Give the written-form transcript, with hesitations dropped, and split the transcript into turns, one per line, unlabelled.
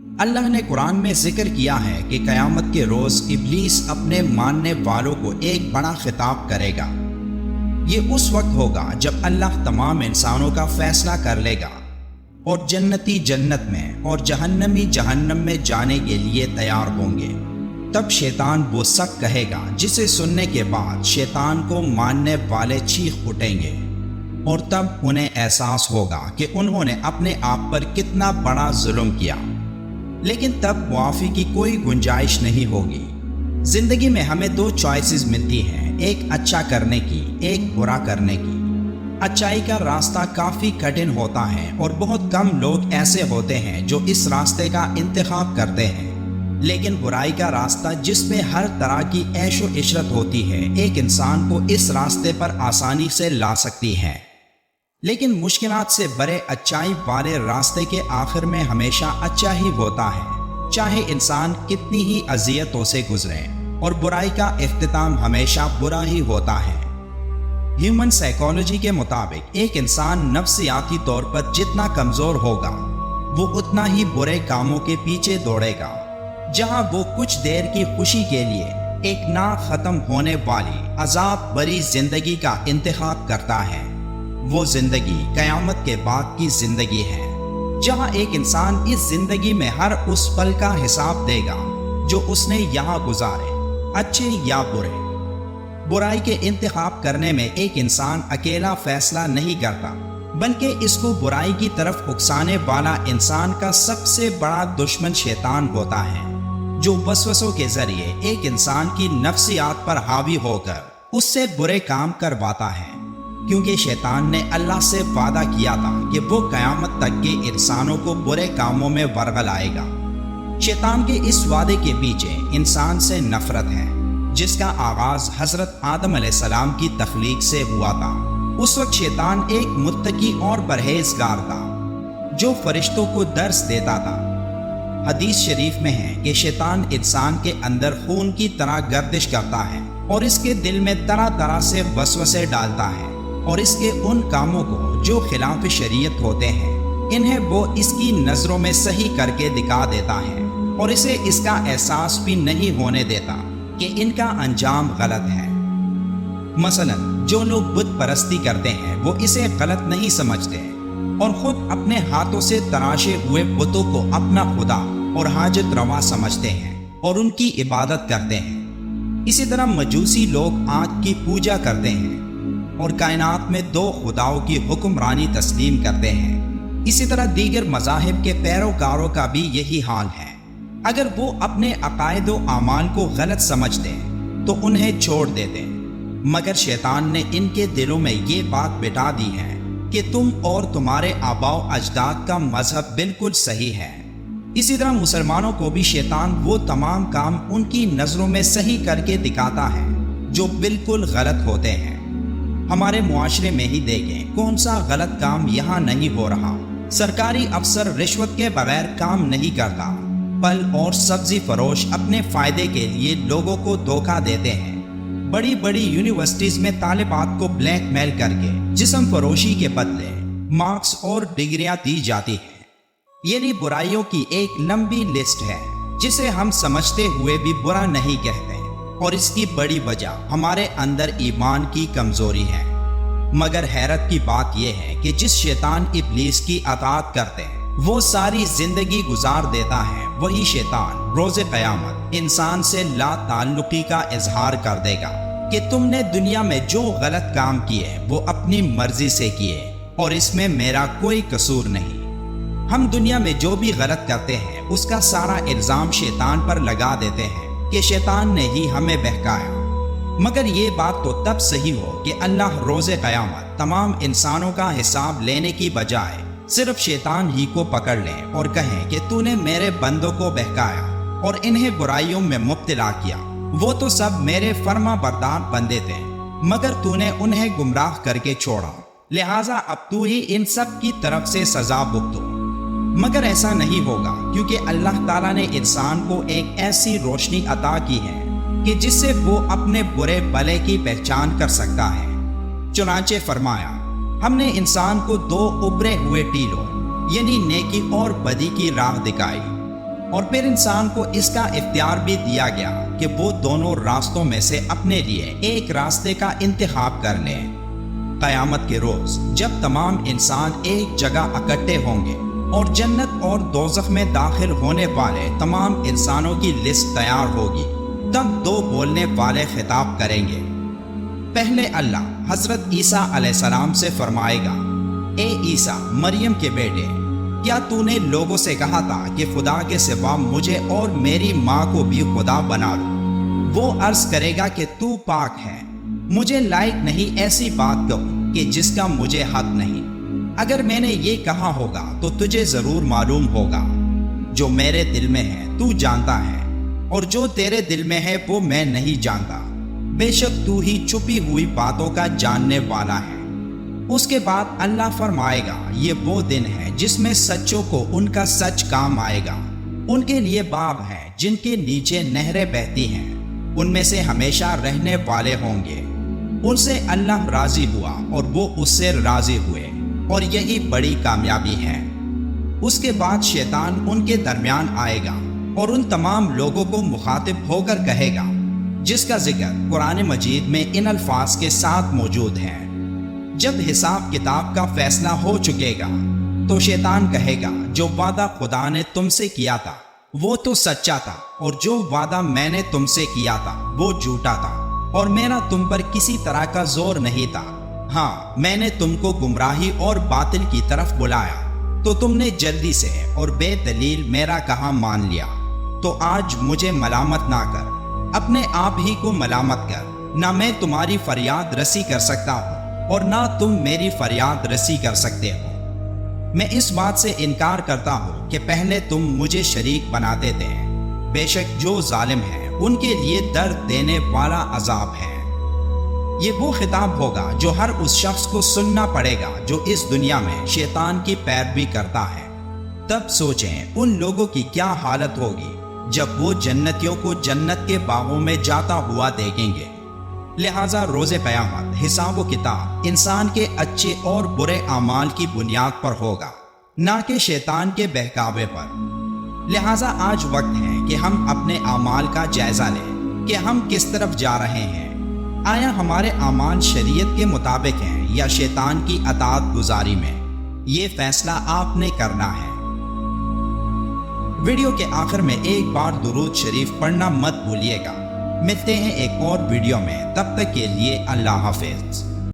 اللہ نے قرآن میں ذکر کیا ہے کہ قیامت کے روز ابلیس اپنے ماننے والوں کو ایک بڑا خطاب کرے گا۔ یہ اس وقت ہوگا جب اللہ تمام انسانوں کا فیصلہ کر لے گا اور جنتی جنت میں اور جہنمی جہنم میں جانے کے لیے تیار ہوں گے۔ تب شیطان وہ سب کہے گا جسے سننے کے بعد شیطان کو ماننے والے چیخ اٹھیں گے، اور تب انہیں احساس ہوگا کہ انہوں نے اپنے آپ پر کتنا بڑا ظلم کیا، لیکن تب معافی کی کوئی گنجائش نہیں ہوگی۔ زندگی میں ہمیں دو چوائسز ملتی ہیں، ایک اچھا کرنے کی، ایک برا کرنے کی۔ اچائی کا راستہ کافی کٹھن ہوتا ہے اور بہت کم لوگ ایسے ہوتے ہیں جو اس راستے کا انتخاب کرتے ہیں، لیکن برائی کا راستہ جس میں ہر طرح کی عیش و عشرت ہوتی ہے ایک انسان کو اس راستے پر آسانی سے لا سکتی ہے۔ لیکن مشکلات سے بڑے اچائی والے راستے کے آخر میں ہمیشہ اچھا ہی ہوتا ہے، چاہے انسان کتنی ہی اذیتوں سے گزرے، اور برائی کا اختتام ہمیشہ برا ہی ہوتا ہے۔ ہیومن سائیکالوجی کے مطابق ایک انسان نفسیاتی طور پر جتنا کمزور ہوگا وہ اتنا ہی برے کاموں کے پیچھے دوڑے گا۔ جہاں وہ کچھ دیر کی خوشی کے لیے ایک نہ ختم ہونے والی عذاب بری زندگی کا انتخاب کرتا ہے، وہ زندگی قیامت کے بعد کی زندگی ہے، جہاں ایک انسان اس زندگی میں ہر اس پل کا حساب دے گا جو اس نے یہاں گزارے، اچھے یا برے۔ برائی کے انتخاب کرنے میں ایک انسان اکیلا فیصلہ نہیں کرتا، بلکہ اس کو برائی کی طرف اکسانے والا انسان کا سب سے بڑا دشمن شیطان ہوتا ہے، جو وسوسوں کے ذریعے ایک انسان کی نفسیات پر حاوی ہو کر اس سے برے کام کرواتا ہے، کیونکہ شیطان نے اللہ سے وعدہ کیا تھا کہ وہ قیامت تک کے انسانوں کو برے کاموں میں ورگلائے گا۔ شیطان کے اس وعدے کے پیچھے انسان سے نفرت ہے، جس کا آغاز حضرت آدم علیہ السلام کی تخلیق سے ہوا تھا۔ اس وقت شیطان ایک متقی اور پرہیزگار تھا جو فرشتوں کو درس دیتا تھا۔ حدیث شریف میں ہے کہ شیطان انسان کے اندر خون کی طرح گردش کرتا ہے اور اس کے دل میں طرح طرح سے وسوسے ڈالتا ہے، اور اس کے ان کاموں کو جو خلاف شریعت ہوتے ہیں انہیں وہ اس کی نظروں میں صحیح کر کے دکھا دیتا ہے، اور اسے اس کا احساس بھی نہیں ہونے دیتا کہ ان کا انجام غلط ہے۔ مثلا جو لوگ بت پرستی کرتے ہیں وہ اسے غلط نہیں سمجھتے اور خود اپنے ہاتھوں سے تراشے ہوئے بتوں کو اپنا خدا اور حاجت روا سمجھتے ہیں اور ان کی عبادت کرتے ہیں۔ اسی طرح مجوسی لوگ آنکھ کی پوجا کرتے ہیں اور کائنات میں دو خداؤں کی حکمرانی تسلیم کرتے ہیں۔ اسی طرح دیگر مذاہب کے پیروکاروں کا بھی یہی حال ہے۔ اگر وہ اپنے عقائد و اعمال کو غلط سمجھتے تو انہیں چھوڑ دیتے، مگر شیطان نے ان کے دلوں میں یہ بات بٹھا دی ہے کہ تم اور تمہارے آباء و اجداد کا مذہب بالکل صحیح ہے۔ اسی طرح مسلمانوں کو بھی شیطان وہ تمام کام ان کی نظروں میں صحیح کر کے دکھاتا ہے جو بالکل غلط ہوتے ہیں۔ ہمارے معاشرے میں ہی دیکھیں کون سا غلط کام یہاں نہیں ہو رہا۔ سرکاری افسر رشوت کے بغیر کام نہیں کرتا، پھل اور سبزی فروش اپنے فائدے کے لیے لوگوں کو دھوکہ دیتے ہیں، بڑی بڑی یونیورسٹیز میں طالبات کو بلیک میل کر کے جسم فروشی کے بدلے مارکس اور ڈگریاں دی جاتی ہیں۔ یعنی برائیوں کی ایک لمبی لسٹ ہے جسے ہم سمجھتے ہوئے بھی برا نہیں کہتے، اور اس کی بڑی وجہ ہمارے اندر ایمان کی کمزوری ہے۔ مگر حیرت کی بات یہ ہے کہ جس شیطان ابلیس کی اطاعت کرتے ہیں وہ ساری زندگی گزار دیتا ہے، وہی شیطان روز قیامت انسان سے لا تعلقی کا اظہار کر دے گا کہ تم نے دنیا میں جو غلط کام کیے وہ اپنی مرضی سے کیے اور اس میں میرا کوئی قصور نہیں۔ ہم دنیا میں جو بھی غلط کرتے ہیں اس کا سارا الزام شیطان پر لگا دیتے ہیں کہ شیطان نے ہی ہمیں بہکایا، مگر یہ بات تو تب صحیح ہو کہ اللہ روز قیامت تمام انسانوں کا حساب لینے کی بجائے صرف شیطان ہی کو پکڑ لیں اور کہیں کہ تو نے میرے بندوں کو بہکایا اور انہیں برائیوں میں مبتلا کیا، وہ تو سب میرے فرما بردار بندے تھے، مگر تو نے انہیں گمراہ کر کے چھوڑا، لہٰذا اب تو ہی ان سب کی طرف سے سزا بھگتو۔ مگر ایسا نہیں ہوگا، کیونکہ اللہ تعالیٰ نے انسان کو ایک ایسی روشنی عطا کی ہے کہ جس سے وہ اپنے برے بھلے کی پہچان کر سکتا ہے۔ چنانچہ فرمایا، ہم نے انسان کو دو ابھرے ہوئے ٹیلوں یعنی نیکی اور بدی کی راہ دکھائی، اور پھر انسان کو اس کا اختیار بھی دیا گیا کہ وہ دونوں راستوں میں سے اپنے لیے ایک راستے کا انتخاب کر لیں۔ قیامت کے روز جب تمام انسان ایک جگہ اکٹھے ہوں گے اور جنت اور دوزخ میں داخل ہونے والے تمام انسانوں کی لسٹ تیار ہوگی، تب دو بولنے والے خطاب کریں گے۔ پہلے اللہ حضرت عیسیٰ علیہ السلام سے فرمائے گا، اے عیسیٰ مریم کے بیٹے، کیا تو نے لوگوں سے کہا تھا کہ خدا کے سوا مجھے اور میری ماں کو بھی خدا بنا لو؟ وہ عرض کرے گا کہ تو پاک ہے، مجھے لائق نہیں ایسی بات کہوں کہ جس کا مجھے حق نہیں۔ اگر میں نے یہ کہا ہوگا تو تجھے ضرور معلوم ہوگا، جو میرے دل میں ہے تو جانتا ہے، اور جو تیرے دل میں ہے وہ میں نہیں جانتا، بے شک تو ہی چھپی ہوئی باتوں کا جاننے والا ہے۔ اس کے بعد اللہ فرمائے گا، یہ وہ دن ہے جس میں سچوں کو ان کا سچ کام آئے گا۔ ان کے لیے باغ ہے جن کے نیچے نہریں بہتی ہیں، ان میں سے ہمیشہ رہنے والے ہوں گے۔ ان سے اللہ راضی ہوا اور وہ اس سے راضی ہوئے، اور یہی بڑی کامیابی ہے۔ اس کے بعد شیطان ان کے درمیان آئے گا اور ان تمام لوگوں کو مخاطب ہو کر کہے گا جس کا ذکر قرآن مجید میں ان الفاظ کے ساتھ موجود ہے۔ جب حساب کتاب کا فیصلہ ہو چکے گا تو شیطان کہے گا، جو وعدہ خدا نے تم سے کیا تھا وہ تو سچا تھا، اور جو وعدہ میں نے تم سے کیا تھا وہ جھوٹا تھا، اور میرا تم پر کسی طرح کا زور نہیں تھا۔ ہاں، میں نے تم کو گمراہی اور باطل کی طرف بلایا تو تم نے جلدی سے اور بے دلیل میرا کہا مان لیا۔ تو آج مجھے ملامت نہ کر، اپنے آپ ہی کو ملامت کر۔ نہ میں تمہاری فریاد رسی کر سکتا ہوں اور نہ تم میری فریاد رسی کر سکتے ہو۔ میں اس بات سے انکار کرتا ہوں کہ پہلے تم مجھے شریک بناتے تھے۔ بے شک جو ظالم ہیں ان کے لیے درد دینے والا عذاب ہے۔ یہ وہ خطاب ہوگا جو ہر اس شخص کو سننا پڑے گا جو اس دنیا میں شیطان کی پیروی کرتا ہے۔ تب سوچیں ان لوگوں کی کیا حالت ہوگی جب وہ جنتیوں کو جنت کے باغوں میں جاتا ہوا دیکھیں گے۔ لہٰذا روز قیامت حساب و کتاب انسان کے اچھے اور برے اعمال کی بنیاد پر ہوگا، نہ کہ شیطان کے بہکاوے پر۔ لہٰذا آج وقت ہے کہ ہم اپنے اعمال کا جائزہ لیں کہ ہم کس طرف جا رہے ہیں۔ آیا ہمارے اعمال شریعت کے مطابق ہیں یا شیطان کی اطاعت گزاری میں؟ یہ فیصلہ آپ نے کرنا ہے۔ ویڈیو کے آخر میں ایک بار درود شریف پڑھنا مت بھولیے گا۔ ملتے ہیں ایک اور ویڈیو میں، تب تک کے لیے اللہ حافظ۔